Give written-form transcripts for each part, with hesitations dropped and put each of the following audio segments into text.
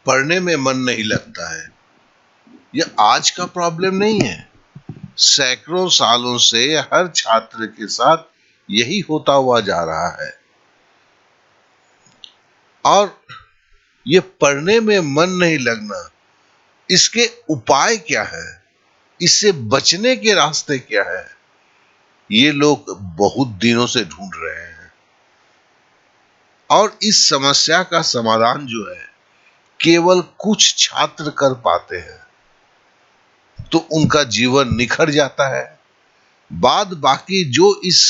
पढ़ने में मन नहीं लगता है, यह आज का प्रॉब्लम नहीं है। सैकड़ों सालों से हर छात्र के साथ यही होता हुआ जा रहा है। और ये पढ़ने में मन नहीं लगना, इसके उपाय क्या है, इससे बचने के रास्ते क्या है, ये लोग बहुत दिनों से ढूंढ रहे हैं। और इस समस्या का समाधान जो है केवल कुछ छात्र कर पाते हैं, तो उनका जीवन निखर जाता है। बाद बाकी जो इस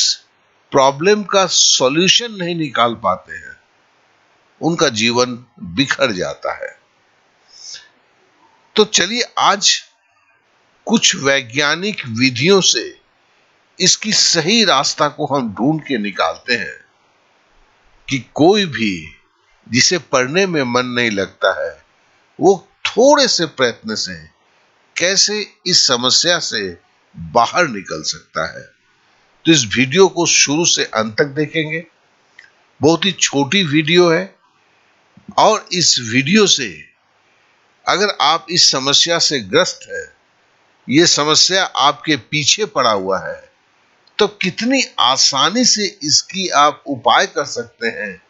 प्रॉब्लम का सॉल्यूशन नहीं निकाल पाते हैं, उनका जीवन बिखर जाता है। तो चलिए आज कुछ वैज्ञानिक विधियों से इसकी सही रास्ता को हम ढूंढ के निकालते हैं कि कोई भी जिसे पढ़ने में मन नहीं लगता है, वो थोड़े से प्रयत्न से कैसे इस समस्या से बाहर निकल सकता है। तो इस वीडियो को शुरू से अंत तक देखेंगे। बहुत ही छोटी वीडियो है, और इस वीडियो से अगर आप इस समस्या से ग्रस्त है, ये समस्या आपके पीछे पड़ा हुआ है, तो कितनी आसानी से इसकी आप उपाय कर सकते हैं,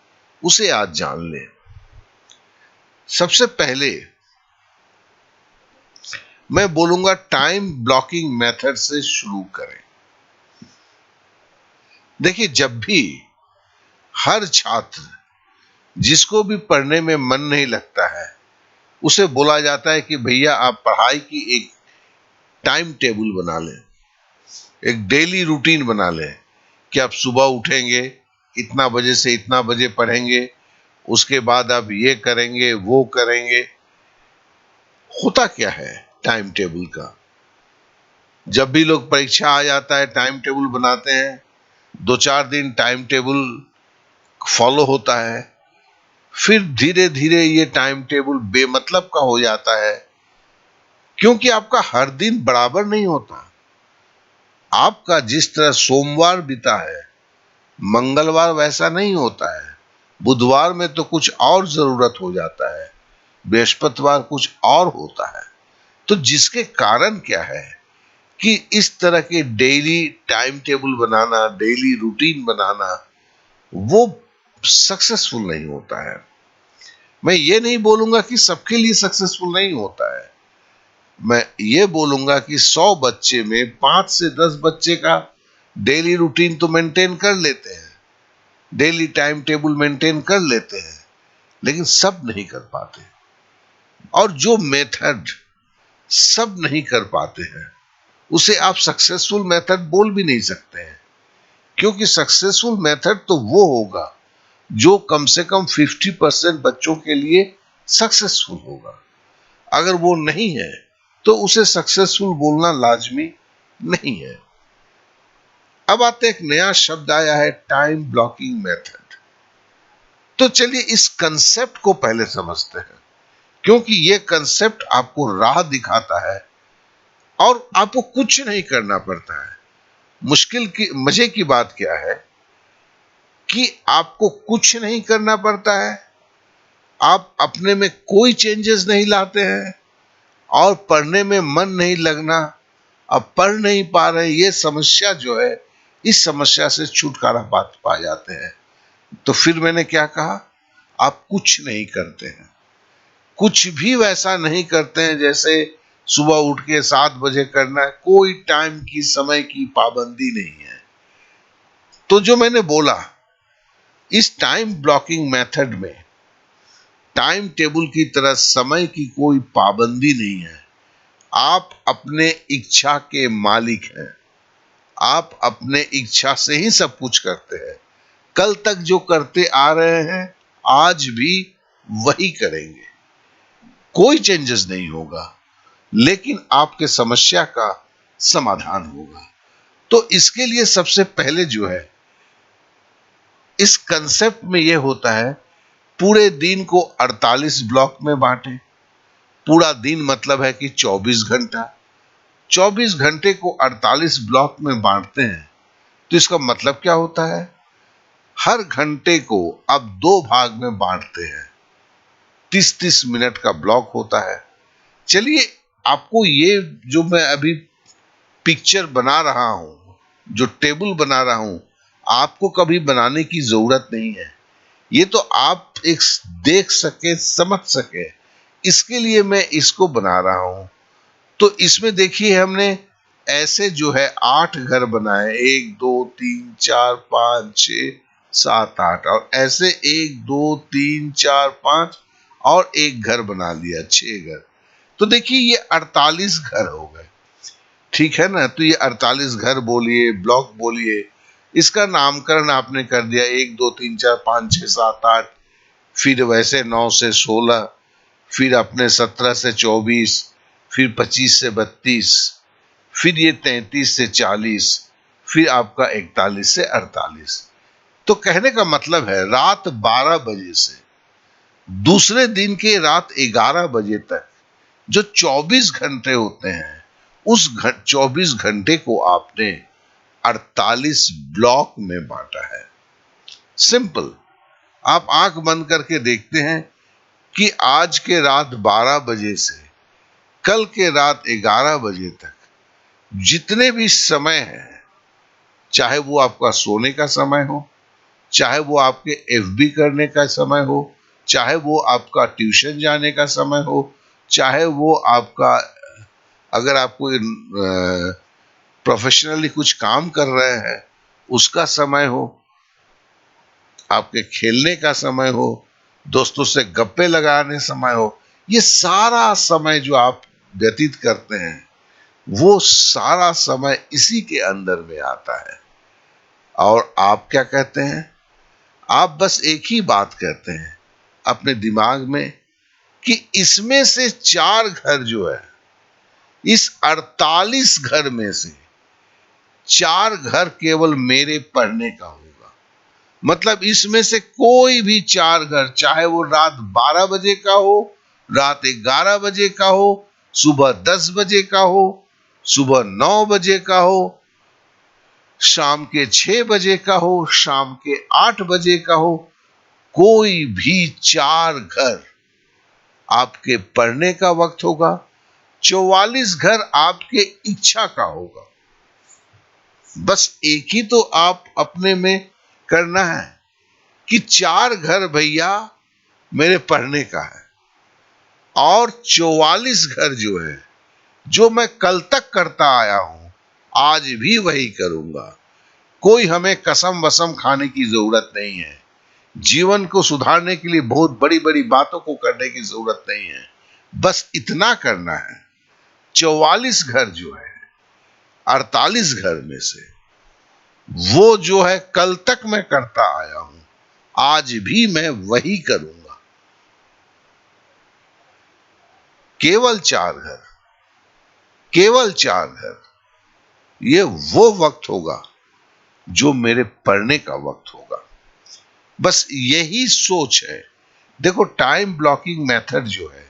उसे आज जान लें। सबसे पहले मैं बोलूंगा टाइम ब्लॉकिंग मेथड से शुरू करें। देखिए, जब भी हर छात्र जिसको भी पढ़ने में मन नहीं लगता है, उसे बोला जाता है कि भैया आप पढ़ाई की एक टाइम टेबल बना लें, एक डेली रूटीन बना लें कि आप सुबह उठेंगे, इतना बजे से इतना बजे पढ़ेंगे, उसके बाद आप ये करेंगे वो करेंगे। होता क्या है टाइम टेबल का? जब भी लोग परीक्षा आ जाता है टाइम टेबल बनाते हैं, 2-4 दिन टाइम टेबल फॉलो होता है, फिर धीरे धीरे ये टाइम टेबल बेमतलब का हो जाता है, क्योंकि आपका हर दिन बराबर नहीं होता। आपका जिस तरह सोमवार बीता है, मंगलवार वैसा नहीं होता है, बुधवार में तो कुछ और जरूरत हो जाता है, बृहस्पतिवार कुछ और होता है। तो जिसके कारण क्या है कि इस तरह के डेली टाइम टेबल बनाना, डेली रूटीन बनाना, वो सक्सेसफुल नहीं होता है। मैं ये नहीं बोलूंगा कि सबके लिए सक्सेसफुल नहीं होता है, मैं ये बोलूंगा कि 100 बच्चे में 5 से 10 बच्चे का डेली रूटीन तो मेंटेन कर लेते हैं, डेली टाइम टेबल मेंटेन कर लेते हैं, लेकिन सब नहीं कर पाते। और जो मेथड सब नहीं कर पाते हैं, उसे आप सक्सेसफुल मेथड बोल भी नहीं सकते हैं, क्योंकि सक्सेसफुल मेथड तो वो होगा जो कम से कम 50% बच्चों के लिए सक्सेसफुल होगा। अगर वो नहीं है तो उसे सक्सेसफुल बोलना लाजमी नहीं है। अब आते एक नया शब्द आया है, टाइम ब्लॉकिंग मेथड। तो चलिए इस कंसेप्ट को पहले समझते हैं, क्योंकि ये कंसेप्ट आपको राह दिखाता है और आपको कुछ नहीं करना पड़ता है। मजे की बात क्या है कि आपको कुछ नहीं करना पड़ता है, आप अपने में कोई चेंजेस नहीं लाते हैं, और पढ़ने में मन नहीं लगना, अब पढ़ नहीं पा रहे, ये समस्या जो है, इस समस्या से छुटकारा पा जाते हैं। तो फिर मैंने क्या कहा, आप कुछ नहीं करते हैं, कुछ भी वैसा नहीं करते हैं जैसे सुबह उठ के 7 बजे करना है, कोई टाइम की समय की पाबंदी नहीं है। तो जो मैंने बोला, इस टाइम ब्लॉकिंग मेथड में टाइम टेबल की तरह समय की कोई पाबंदी नहीं है। आप अपने इच्छा के मालिक हैं, आप अपने इच्छा से ही सब कुछ करते हैं। कल तक जो करते आ रहे हैं, आज भी वही करेंगे, कोई चेंजेस नहीं होगा, लेकिन आपके समस्या का समाधान होगा। तो इसके लिए सबसे पहले जो है, इस कंसेप्ट में यह होता है, पूरे दिन को 48 ब्लॉक में बांटें। पूरा दिन मतलब है कि 24 घंटा, 24 घंटे को 48 ब्लॉक में बांटते हैं। तो इसका मतलब क्या होता है, हर घंटे को अब 2 भाग में बांटते हैं। 30-30 मिनट का ब्लॉक होता है। चलिए, आपको ये जो मैं अभी पिक्चर बना रहा हूं, जो टेबल बना रहा हूं, आपको कभी बनाने की जरूरत नहीं है। ये तो आप एक देख सके, समझ सके, इसके लिए मैं इसको बना रहा हूं। तो इसमें देखिए, हमने ऐसे जो है 8 घर बनाए, 1 2 3 4 5 6 7 8, और ऐसे 1 2 3 4 5 और एक घर बना लिया, 6 घर। तो देखिए, ये 48 घर हो गए, ठीक है ना। तो ये 48 घर बोलिए, ब्लॉक बोलिए, इसका नामकरण आपने कर दिया 1 2 3 4 5 6 7 8, फिर वैसे 9 से 16, फिर अपने 17 से 24, फिर 25 से 32, फिर ये 33 से 40, फिर आपका 41 से 48। तो कहने का मतलब है, रात 12 बजे से दूसरे दिन के रात 11 बजे तक जो 24 घंटे होते हैं, उस 24 घंटे को आपने 48 ब्लॉक में बांटा है। सिंपल। आप आंख बंद करके देखते हैं कि आज के रात 12 बजे से कल के रात 11 बजे तक जितने भी समय हैं, चाहे वो आपका सोने का समय हो, चाहे वो आपके एफबी करने का समय हो, चाहे वो आपका ट्यूशन जाने का समय हो, चाहे वो आपका, अगर आप कोई प्रोफेशनली कुछ काम कर रहे हैं उसका समय हो, आपके खेलने का समय हो, दोस्तों से गप्पे लगाने समय हो, ये सारा समय जो आप व्यतीत करते हैं, वो सारा समय इसी के अंदर में आता है। और आप क्या कहते हैं? आप बस एक ही बात कहते हैं अपने दिमाग में कि इसमें से 4 घर जो है, इस 48 घर में से 4 घर केवल मेरे पढ़ने का होगा। मतलब इसमें से कोई भी 4 घर, चाहे वो रात 12 बजे का हो, रात 11 बजे का हो, सुबह 10 बजे का हो, सुबह 9 बजे का हो, शाम के 6 बजे का हो, शाम के 8 बजे का हो, कोई भी 4 घर आपके पढ़ने का वक्त होगा। 44 घर आपके इच्छा का होगा। बस एक ही तो आप अपने में करना है कि 4 घर भैया मेरे पढ़ने का है, और 44 घर जो है, जो मैं कल तक करता आया हूं, आज भी वही करूंगा। कोई हमें कसम वसम खाने की जरूरत नहीं है। जीवन को सुधारने के लिए बहुत बड़ी बड़ी बातों को करने की जरूरत नहीं है। बस इतना करना है, 44 घर जो है 48 घर में से, वो जो है कल तक मैं करता आया हूं, आज भी मैं वही करूंगा। केवल 4 घर, केवल 4 घर, ये वो वक्त होगा जो मेरे पढ़ने का वक्त होगा। बस यही सोच है। देखो, टाइम ब्लॉकिंग मेथड जो है,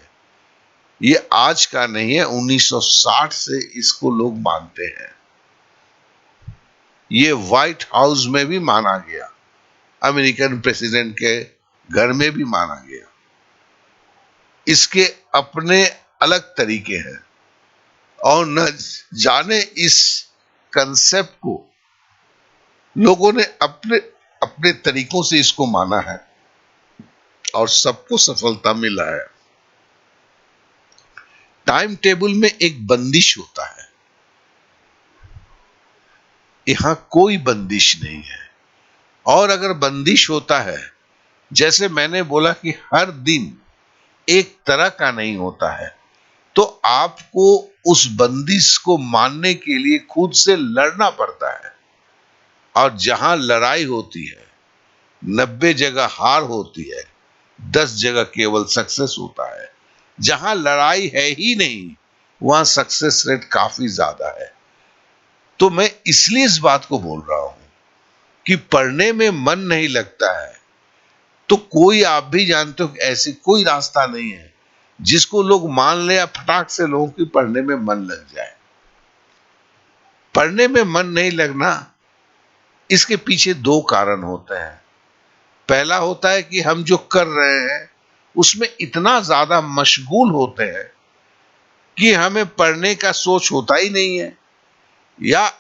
ये आज का नहीं है, 1960 से इसको लोग मानते हैं। ये व्हाइट हाउस में भी माना गया, अमेरिकन प्रेसिडेंट के घर में भी माना गया। इसके अपने अलग तरीके हैं, और न जाने इस कंसेप्ट को लोगों ने अपने अपने तरीकों से इसको माना है, और सबको सफलता मिला है। टाइम टेबल में एक बंदिश होता है, यहां कोई बंदिश नहीं है। और अगर बंदिश होता है, जैसे मैंने बोला कि हर दिन एक तरह का नहीं होता है, तो आपको उस बंदिश को मानने के लिए खुद से लड़ना पड़ता है। और जहां लड़ाई होती है, 90 जगह हार होती है, 10 जगह केवल सक्सेस होता है। जहां लड़ाई है ही नहीं, वहां सक्सेस रेट काफी ज्यादा है। तो मैं इसलिए इस बात को बोल रहा हूं कि पढ़ने में मन नहीं लगता है, तो कोई, आप भी जानते हो, ऐसी कोई रास्ता नहीं है जिसको लोग मान ले या फटाक से लोगों की पढ़ने में मन लग जाए। पढ़ने में मन नहीं लगना, इसके पीछे 2 कारण होते हैं। पहला होता है कि हम जो कर रहे हैं उसमें इतना ज्यादा मशगूल होते हैं कि हमें पढ़ने का सोच होता ही नहीं है, या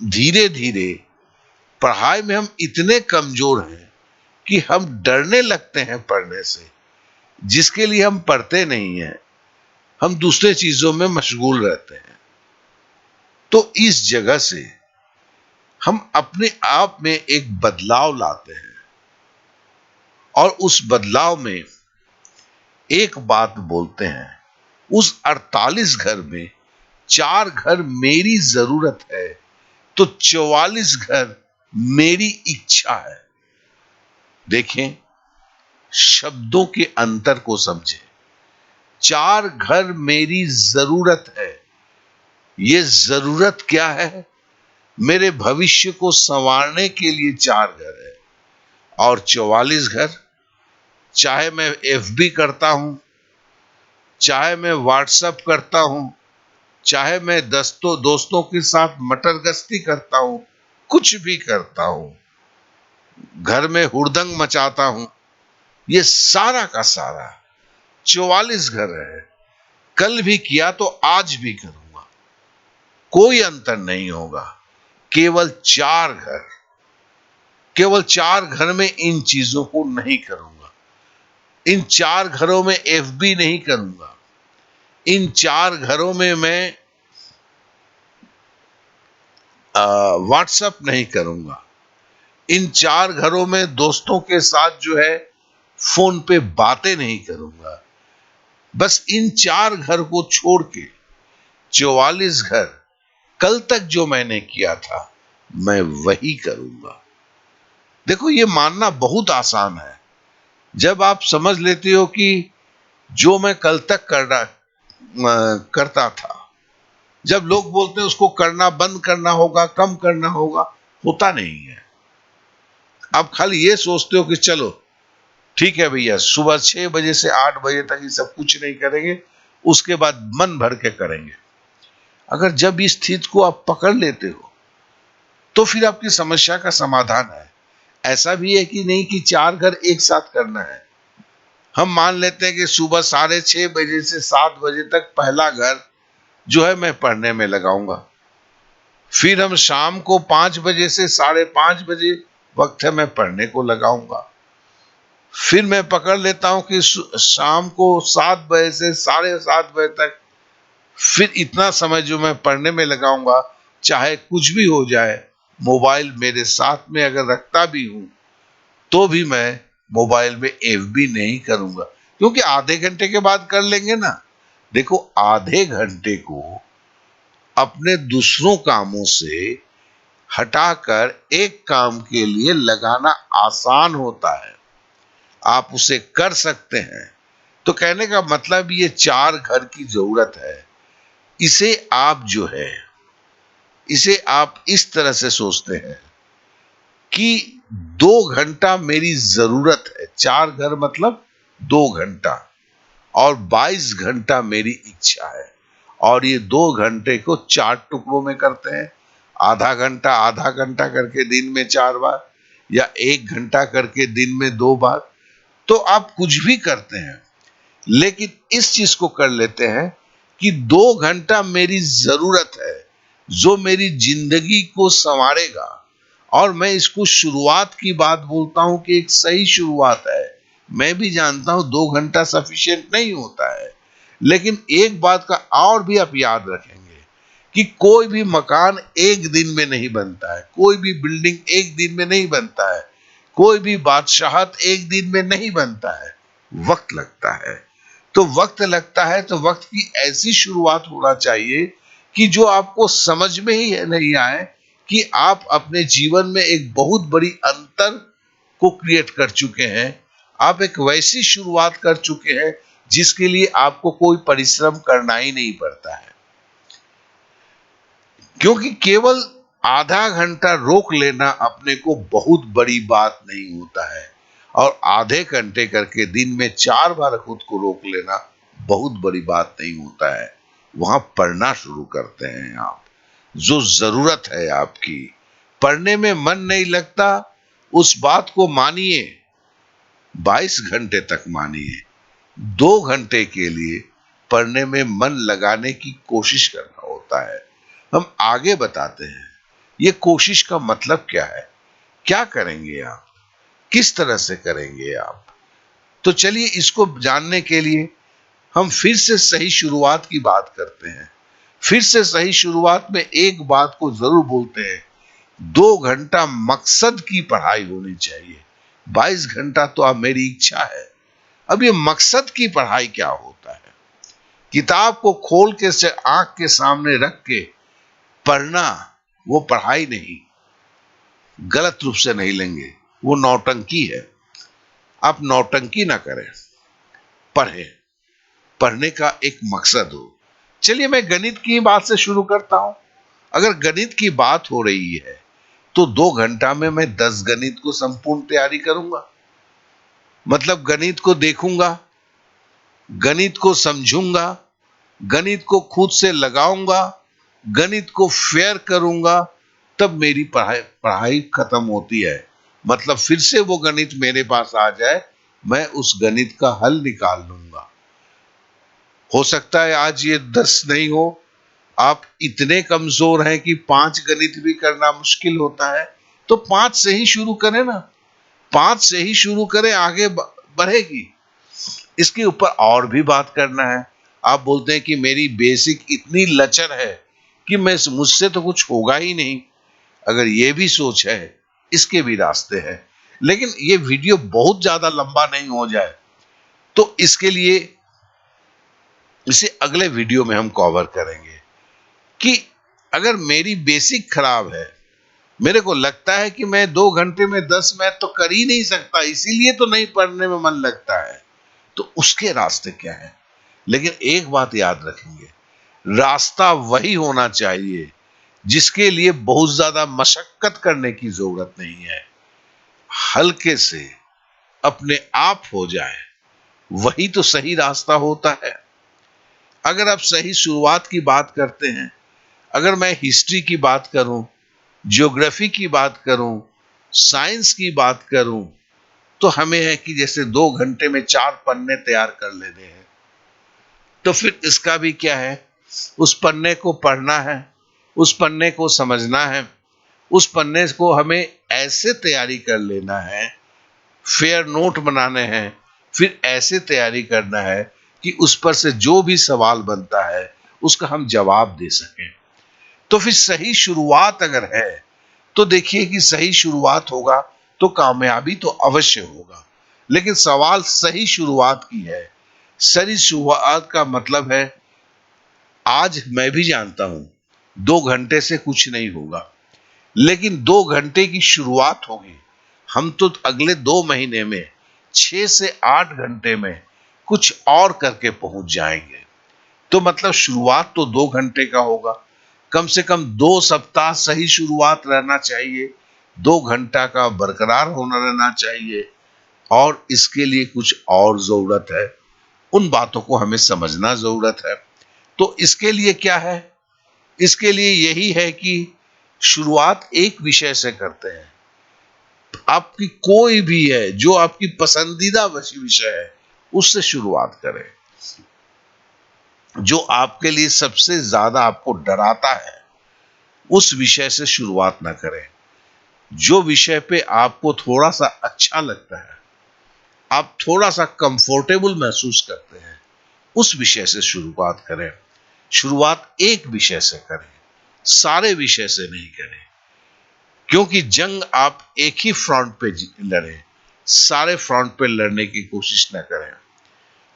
धीरे धीरे पढ़ाई में हम इतने कमजोर हैं कि हम डरने लगते हैं पढ़ने से, जिसके लिए हम पढ़ते नहीं हैं, हम दूसरे चीजों में मशगूल रहते हैं। तो इस जगह से हम अपने आप में एक बदलाव लाते हैं, और उस बदलाव में एक बात बोलते हैं, उस 48 घर में 4 घर मेरी जरूरत है, तो 44 घर मेरी इच्छा है। देखें, शब्दों के अंतर को समझें। 4 घर मेरी जरूरत है, ये जरूरत क्या है? मेरे भविष्य को संवारने के लिए 4 घर है। और 44 घर, चाहे मैं एफबी करता हूं, चाहे मैं व्हाट्सएप करता हूं, चाहे मैं दोस्तों के साथ मटर गश्ती करता हूं, कुछ भी करता हूं, घर में हुड़दंग मचाता हूं, ये सारा का सारा 44 घर है। कल भी किया तो आज भी करूंगा, कोई अंतर नहीं होगा। केवल 4 घर, केवल 4 घर में इन चीजों को नहीं करूंगा। इन 4 घरों में एफबी नहीं करूंगा। इन 4 घरों में मैं व्हाट्सएप नहीं करूंगा। इन 4 घरों में दोस्तों के साथ जो है फोन पे बातें नहीं करूंगा। बस इन 4 घर को छोड़ के 44 घर कल तक जो मैंने किया था, मैं वही करूंगा। देखो, ये मानना बहुत आसान है जब आप समझ लेते हो कि जो मैं कल तक करता था, जब लोग बोलते हैं उसको करना बंद करना होगा, कम करना होगा, होता नहीं है। आप खाली ये सोचते हो कि चलो ठीक है भैया, सुबह 6 बजे से 8 बजे तक ये सब कुछ नहीं करेंगे, उसके बाद मन भर के करेंगे। अगर जब इस स्थिति को आप पकड़ लेते हो, तो फिर आपकी समस्या का समाधान है। ऐसा भी है कि नहीं कि 4 घर एक साथ करना है। हम मान लेते हैं कि सुबह 6:30 बजे से 7 बजे तक पहला घर जो है मैं पढ़ने में लगाऊंगा। फिर हम शाम को 5 बजे से 5:30 बजे वक्त है मैं पढ़ने को लगाऊंगा। फिर मैं पकड़ लेता हूं कि शाम को 7 बजे से 7:30 बजे तक फिर इतना समय जो मैं पढ़ने में लगाऊंगा, चाहे कुछ भी हो जाए, मोबाइल मेरे साथ में अगर रखता भी हूं तो भी मैं मोबाइल में एफबी नहीं करूंगा, क्योंकि आधे घंटे के बाद कर लेंगे ना। देखो, आधे घंटे को अपने दूसरों कामों से हटाकर एक काम के लिए लगाना आसान होता है, आप उसे कर सकते हैं। तो कहने का मतलब, ये 4 घर की जरूरत है, इसे आप जो है, इसे आप इस तरह से सोचते हैं कि 2 घंटा मेरी जरूरत है। 4 घर मतलब 2 घंटा, और 22 घंटा मेरी इच्छा है। और ये 2 घंटे को 4 टुकड़ों में करते हैं, आधा घंटा करके दिन में 4 बार, या 1 घंटा करके दिन में 2 बार। तो आप कुछ भी करते हैं, लेकिन इस चीज को कर लेते हैं कि 2 घंटा मेरी जरूरत है, जो मेरी जिंदगी को संवारेगा। और मैं इसको शुरुआत की बात बोलता हूं कि एक सही शुरुआत है। मैं भी जानता हूं 2 घंटा सफिशिएंट नहीं होता है, लेकिन एक बात का और भी आप याद रखेंगे कि कोई भी मकान एक दिन में नहीं बनता है, कोई भी बिल्डिंग एक दिन में नहीं बनता है, कोई भी बादशाहत एक दिन में नहीं बनता है, वक्त लगता है। तो वक्त लगता है, तो वक्त की ऐसी शुरुआत होना चाहिए कि जो आपको समझ में ही नहीं आए कि आप अपने जीवन में एक बहुत बड़ी अंतर को क्रिएट कर चुके हैं। आप एक वैसी शुरुआत कर चुके हैं जिसके लिए आपको कोई परिश्रम करना ही नहीं पड़ता है, क्योंकि केवल आधा घंटा रोक लेना अपने को बहुत बड़ी बात नहीं होता है, और आधे घंटे करके दिन में 4 बार खुद को रोक लेना बहुत बड़ी बात नहीं होता है। वहां पढ़ना शुरू करते हैं आप, जो जरूरत है आपकी। पढ़ने में मन नहीं लगता, उस बात को मानिए, 22 घंटे तक मानिए 2 घंटे के लिए पढ़ने में मन लगाने की कोशिश करना होता है। हम आगे बताते हैं ये कोशिश का मतलब क्या है, क्या करेंगे आप, किस तरह से करेंगे आप। तो चलिए इसको जानने के लिए हम फिर से सही शुरुआत की बात करते हैं। फिर से सही शुरुआत में एक बात को जरूर बोलते हैं, 2 घंटा मकसद की पढ़ाई होनी चाहिए। 22 घंटा तो अब मेरी इच्छा है। अब ये मकसद की पढ़ाई क्या होता है? किताब को खोल के से आंख के सामने रख के पढ़ना वो पढ़ाई नहीं, गलत रूप से नहीं लेंगे, वो नौटंकी है। आप नौटंकी ना करें, पढ़ें, पढ़ने का एक मकसद हो। चलिए मैं गणित की बात से शुरू करता हूं। अगर गणित की बात हो रही है तो 2 घंटा में मैं 10 गणित को संपूर्ण तैयारी करूंगा। मतलब गणित को देखूंगा, गणित को समझूंगा, गणित को खुद से लगाऊंगा, गणित को फेयर करूंगा, तब मेरी पढ़ाई पढ़ाई खत्म होती है। मतलब फिर से वो गणित मेरे पास आ जाए, मैं उस गणित का हल निकाल लूंगा। हो सकता है आज ये 10 नहीं हो, आप इतने कमजोर हैं कि 5 गणित भी करना मुश्किल होता है, तो 5 से ही शुरू करें ना। 5 से ही शुरू करें, आगे बढ़ेगी। इसके ऊपर और भी बात करना है। आप बोलते हैं कि मेरी बेसिक इतनी लचर है कि मैं मुझसे तो कुछ होगा ही नहीं। अगर ये भी सोच है, इसके भी रास्ते हैं। लेकिन ये वीडियो बहुत ज्यादा लंबा नहीं हो जाए, तो इसके लिए इसे अगले वीडियो में हम कवर करेंगे कि अगर मेरी बेसिक खराब है, मेरे को लगता है कि मैं 2 घंटे में 10 मैथ तो कर ही नहीं सकता, इसीलिए तो नहीं पढ़ने में मन लगता है, तो उसके रास्ते क्या है। लेकिन एक बात याद रखेंगे, रास्ता वही होना चाहिए जिसके लिए बहुत ज्यादा मशक्कत करने की जरूरत नहीं है। हल्के से अपने आप हो जाए, वही तो सही रास्ता होता है। अगर आप सही शुरुआत की बात करते हैं, अगर मैं हिस्ट्री की बात करूं, ज्योग्राफी की बात करूं, साइंस की बात करूं, तो हमें है कि जैसे 2 घंटे में 4 पन्ने तैयार कर लेने हैं। तो फिर इसका भी क्या है, उस पन्ने को पढ़ना है, उस पन्ने को समझना है, उस पन्ने को हमें ऐसे तैयारी कर लेना है, फेयर नोट बनाने हैं, फिर ऐसे तैयारी करना है कि उस पर से जो भी सवाल बनता है उसका हम जवाब दे सकें। तो फिर सही शुरुआत अगर है तो देखिए कि सही शुरुआत होगा तो कामयाबी तो अवश्य होगा। लेकिन सवाल सही शुरुआत की है। सही शुरुआत का मतलब है, आज मैं भी जानता हूं 2 घंटे से कुछ नहीं होगा, लेकिन 2 घंटे की शुरुआत होगी। हम तो अगले 2 महीने में 6 से 8 घंटे में कुछ और करके पहुंच जाएंगे। तो मतलब शुरुआत तो 2 घंटे का होगा। कम से कम 2 सप्ताह सही शुरुआत रहना चाहिए, 2 घंटा का बरकरार होना रहना चाहिए। और इसके लिए कुछ और जरूरत है, उन बातों को हमें समझना जरूरत है। तो इसके लिए क्या है, इसके लिए यही है कि शुरुआत एक विषय से करते हैं। आपकी कोई भी है जो आपकी पसंदीदा विषय है, उससे शुरुआत करें। जो आपके लिए सबसे ज्यादा आपको डराता है, उस विषय से शुरुआत ना करें। जो विषय पे आपको थोड़ा सा अच्छा लगता है, आप थोड़ा सा कंफर्टेबल महसूस करते हैं, उस विषय से शुरुआत करें। शुरुआत एक विषय से करें, सारे विषय से नहीं करें। क्योंकि जंग आप एक ही फ्रंट पे लड़ें, सारे फ्रंट पे लड़ने की कोशिश न करें।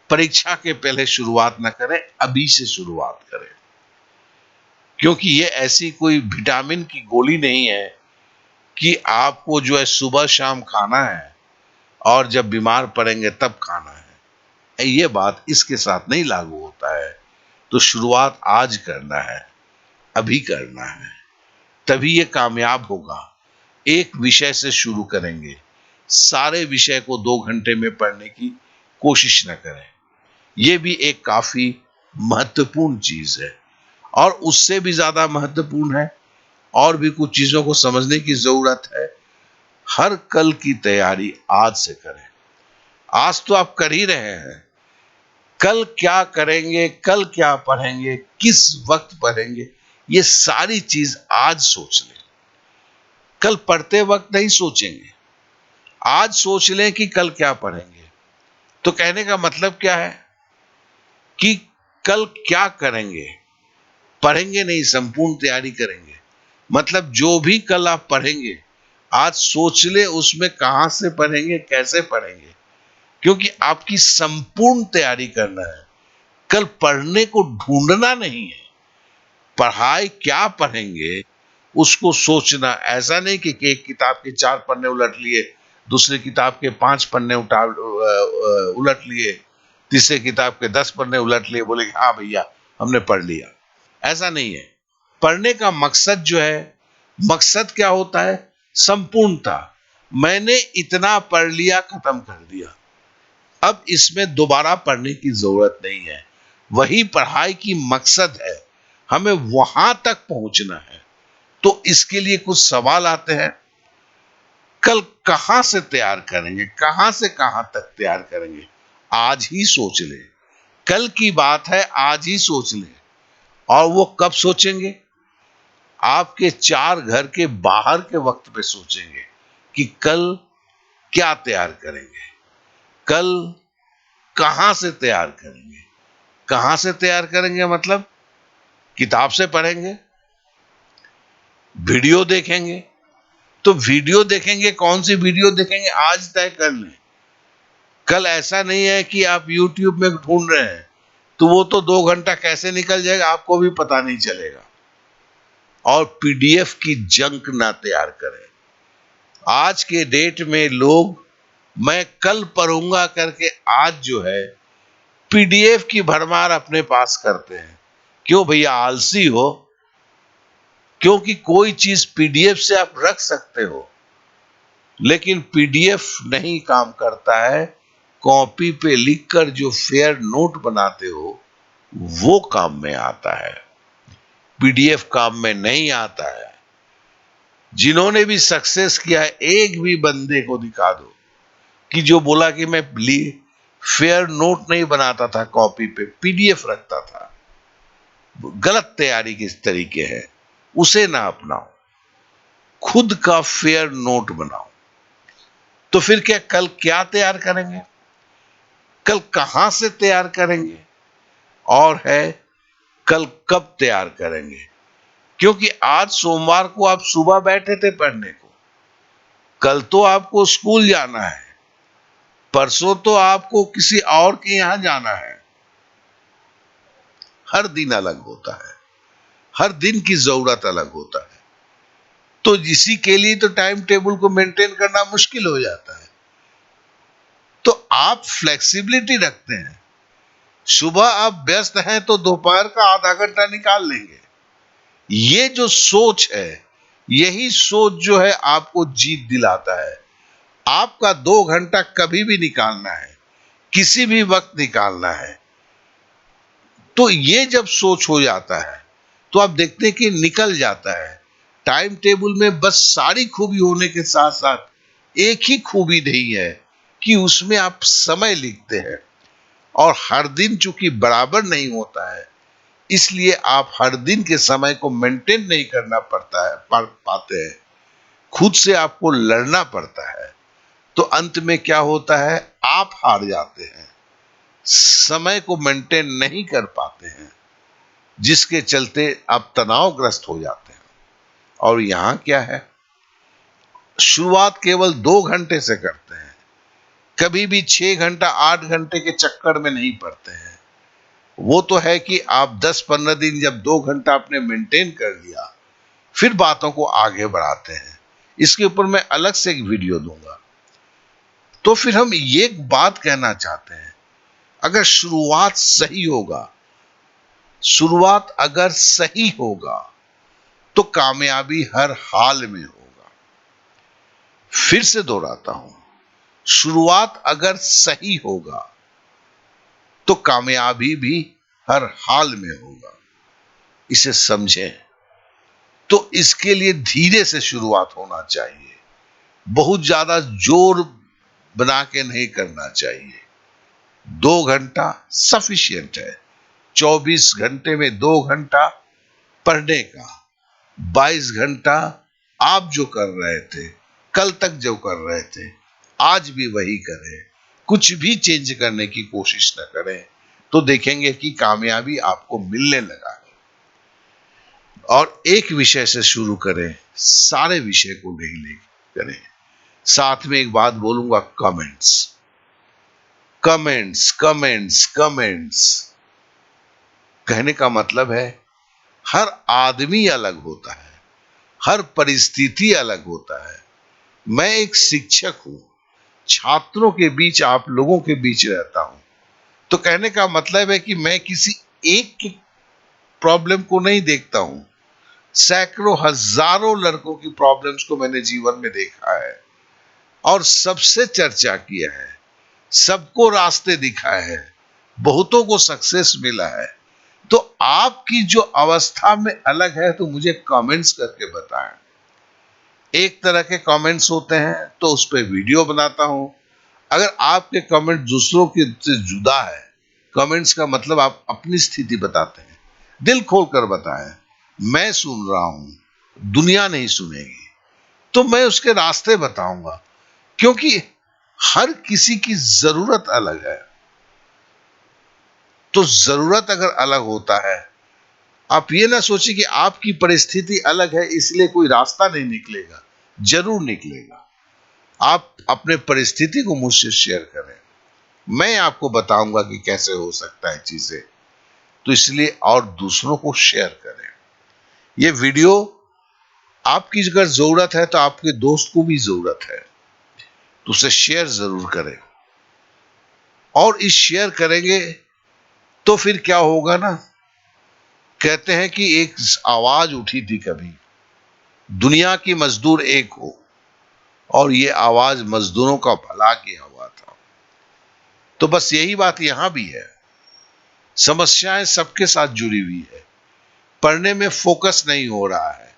परीक्षा के पहले शुरुआत न करें, अभी से शुरुआत करें। क्योंकि ये ऐसी कोई विटामिन की गोली नहीं है कि आपको जो है सुबह शाम खाना है और जब बीमार पड़ेंगे तब खाना है। ये बात इसके साथ नहीं लागू होता है। तो शुरुआत आज करना है, अभी करना है, तभी ये कामयाब होगा। एक विषय से शुरू करेंगे, सारे विषय को 2 घंटे में पढ़ने की कोशिश न करें। यह भी एक काफी महत्वपूर्ण चीज है। और उससे भी ज्यादा महत्वपूर्ण है, और भी कुछ चीजों को समझने की जरूरत है। हर कल की तैयारी आज से करें। आज तो आप कर ही रहे हैं, कल क्या करेंगे, कल क्या पढ़ेंगे, किस वक्त पढ़ेंगे, ये सारी चीज आज सोच लें। कल पढ़ते वक्त नहीं सोचेंगे, आज सोच लें कि कल क्या पढ़ेंगे। तो कहने का मतलब क्या है कि कल क्या करेंगे, पढ़ेंगे नहीं, संपूर्ण तैयारी करेंगे। मतलब जो भी कल आप पढ़ेंगे, आज सोच ले उसमें कहां से पढ़ेंगे, कैसे पढ़ेंगे, क्योंकि आपकी संपूर्ण तैयारी करना है। कल पढ़ने को ढूंढना नहीं है, पढ़ाई क्या पढ़ेंगे उसको सोचना। ऐसा नहीं कि एक किताब के 4 पन्ने उलट लिए, दूसरे किताब के 5 पन्ने उलट लिए, तीसरे किताब के 10 पन्ने उलट लिए, बोले हाँ भैया हमने पढ़ लिया। ऐसा नहीं है। पढ़ने का मकसद जो है, मकसद क्या होता है, संपूर्णता। मैंने इतना पढ़ लिया, खत्म कर दिया, अब इसमें दोबारा पढ़ने की जरूरत नहीं है। वही पढ़ाई की मकसद है, हमें वहां तक पहुंचना है। तो इसके लिए कुछ सवाल आते हैं, कल कहां से तैयार करेंगे, कहां से कहां तक तैयार करेंगे, आज ही सोच ले। कल की बात है, आज ही सोच ले। और वो कब सोचेंगे, आपके 4 घर के बाहर के वक्त पे सोचेंगे कि कल क्या तैयार करेंगे, कल कहां से तैयार करेंगे। कहां से तैयार करेंगे मतलब किताब से पढ़ेंगे, वीडियो देखेंगे। तो वीडियो देखेंगे, कौन सी वीडियो देखेंगे आज तय कर लें। कल ऐसा नहीं है कि आप YouTube में ढूंढ रहे हैं तो वो तो 2 घंटा कैसे निकल जाएगा आपको भी पता नहीं चलेगा। और PDF की जंक ना तैयार करें। आज के डेट में लोग मैं कल पढ़ूंगा करके आज जो है PDF की भरमार अपने पास करते हैं। क्यों भैया, आलसी हो? क्योंकि कोई चीज PDF से आप रख सकते हो, लेकिन PDF नहीं काम करता है। कॉपी पे लिखकर जो फेयर नोट बनाते हो वो काम में आता है, PDF काम में नहीं आता है। जिन्होंने भी सक्सेस किया है, एक भी बंदे को दिखा दो कि जो बोला कि मैं फेयर नोट नहीं बनाता था, कॉपी पे PDF रखता था। गलत तैयारी किस तरीके है, उसे ना अपनाओ, खुद का फेयर नोट बनाओ। तो फिर क्या, कल क्या तैयार करेंगे, कल कहां से तैयार करेंगे, और है कल कब तैयार करेंगे। क्योंकि आज सोमवार को आप सुबह बैठे थे पढ़ने को, कल तो आपको स्कूल जाना है, परसों तो आपको किसी और के यहां जाना है। हर दिन अलग होता है, हर दिन की जरूरत अलग होता है। तो इसी के लिए तो टाइम टेबल को मेंटेन करना मुश्किल हो जाता है। तो आप फ्लेक्सिबिलिटी रखते हैं, सुबह आप व्यस्त हैं तो दोपहर का आधा घंटा निकाल लेंगे। ये जो सोच है, यही सोच जो है आपको जीत दिलाता है। आपका 2 घंटा कभी भी निकालना है, किसी भी वक्त निकालना है। तो ये जब सोच हो जाता है तो आप देखते हैं कि निकल जाता है। टाइम टेबल में बस सारी खूबी होने के साथ साथ एक ही खूबी नहीं है कि उसमें आप समय लिखते हैं। और हर दिन चूंकि बराबर नहीं होता है, इसलिए आप हर दिन के समय को मेंटेन नहीं करना पड़ता है, पाते हैं। खुद से आपको लड़ना पड़ता है। तो अंत में क्या होता है, आप हार जाते हैं, समय को मेंटेन नहीं कर पाते हैं, जिसके चलते आप तनावग्रस्त हो जाते हैं। और यहां क्या है, शुरुआत केवल 2 घंटे से करते हैं, कभी भी 6 घंटा 8 घंटे के चक्कर में नहीं पड़ते हैं। वो तो है कि आप 10-15 दिन जब 2 घंटा आपने मेंटेन कर लिया, फिर बातों को आगे बढ़ाते हैं। इसके ऊपर मैं अलग से एक वीडियो दूंगा। तो फिर हम ये बात कहना चाहते हैं, अगर शुरुआत सही होगा, शुरुआत अगर सही होगा तो कामयाबी हर हाल में होगा। फिर से दोहराता हूं, शुरुआत अगर सही होगा तो कामयाबी भी हर हाल में होगा। इसे समझें। तो इसके लिए धीरे से शुरुआत होना चाहिए, बहुत ज्यादा जोर बना के नहीं करना चाहिए। 2 घंटा सफिशिएंट है। 24 घंटे में 2 घंटा पढ़ने का, 22 घंटा आप जो कर रहे थे, कल तक जो कर रहे थे, आज भी वही करें। कुछ भी चेंज करने की कोशिश न करें, तो देखेंगे कि कामयाबी आपको मिलने लगा है। और एक विषय से शुरू करें, सारे विषय को नहीं ले करें। साथ में एक बात बोलूंगा, कमेंट्स कमेंट्स कमेंट्स कमेंट्स कहने का मतलब है हर आदमी अलग होता है, हर परिस्थिति अलग होता है। मैं एक शिक्षक हूं, छात्रों के बीच, आप लोगों के बीच रहता हूं, तो कहने का मतलब है कि मैं किसी एक की प्रॉब्लम को नहीं देखता हूं, सैकड़ों हजारों लड़कों की प्रॉब्लम्स को मैंने जीवन में देखा है और सबसे चर्चा किया है, सबको रास्ते दिखाए हैं, बहुतों को सक्सेस मिला है। तो आपकी जो अवस्था में अलग है, तो मुझे कमेंट्स करके बताएं। एक तरह के कमेंट्स होते हैं तो उस पर वीडियो बनाता हूं। अगर आपके कमेंट दूसरों के से जुदा है, कमेंट्स का मतलब आप अपनी स्थिति बताते हैं, दिल खोल कर बताएं, मैं सुन रहा हूं, दुनिया नहीं सुनेगी, तो मैं उसके रास्ते बताऊंगा। क्योंकि हर किसी की जरूरत अलग है। तो जरूरत अगर अलग होता है, आप ये ना सोचिए कि आपकी परिस्थिति अलग है इसलिए कोई रास्ता नहीं निकलेगा, जरूर निकलेगा। आप अपने परिस्थिति को मुझसे शेयर करें, मैं आपको बताऊंगा कि कैसे हो सकता है चीजें। तो इसलिए और दूसरों को शेयर करें। ये वीडियो आपकी अगर जरूरत है तो आपके दोस्त को भी जरूरत है, तो उसे शेयर जरूर करें। और इस शेयर करेंगे तो फिर क्या होगा ना, कहते हैं कि एक आवाज उठी थी कभी, दुनिया की मजदूर एक हो, और ये आवाज मजदूरों का भला किया हुआ था। तो बस यही बात यहां भी है। समस्याएं सबके साथ जुड़ी हुई है। पढ़ने में फोकस नहीं हो रहा है,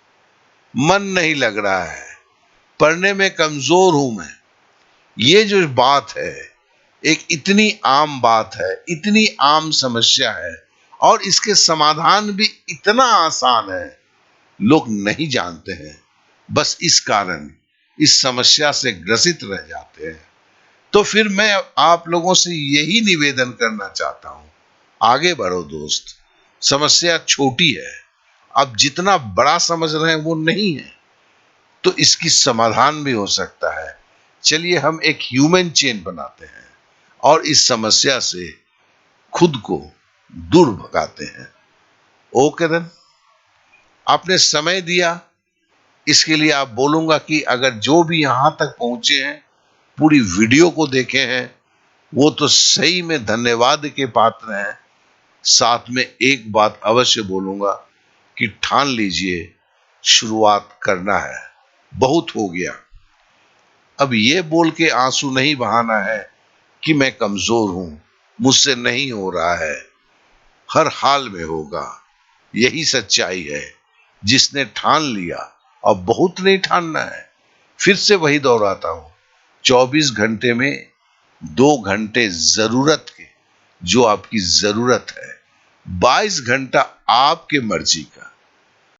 मन नहीं लग रहा है, पढ़ने में कमजोर हूं मैं, ये जो बात है एक इतनी आम बात है, इतनी आम समस्या है, और इसके समाधान भी इतना आसान है, लोग नहीं जानते हैं। बस इस कारण इस समस्या से ग्रसित रह जाते हैं। तो फिर मैं आप लोगों से यही निवेदन करना चाहता हूं, आगे बढ़ो दोस्त। समस्या छोटी है, अब जितना बड़ा समझ रहे हैं वो नहीं है, तो इसकी समाधान भी हो सकता है। चलिए हम एक ह्यूमन चेन बनाते हैं और इस समस्या से खुद को दूर भगाते हैं। ओके देन, आपने समय दिया, इसके लिए आप बोलूंगा कि अगर जो भी यहां तक पहुंचे हैं, पूरी वीडियो को देखे हैं, वो तो सही में धन्यवाद के पात्र हैं। साथ में एक बात अवश्य बोलूंगा कि ठान लीजिए, शुरुआत करना है, बहुत हो गया। अब ये बोल के आंसू नहीं बहाना है कि मैं कमजोर हूं, मुझसे नहीं हो रहा है, हर हाल में होगा। यही सच्चाई है। जिसने ठान लिया, अब बहुत नहीं ठानना है। फिर से वही दोहराता हूं, 24 घंटे में 2 घंटे जरूरत के, जो आपकी जरूरत है, 22 घंटा आपके मर्जी का,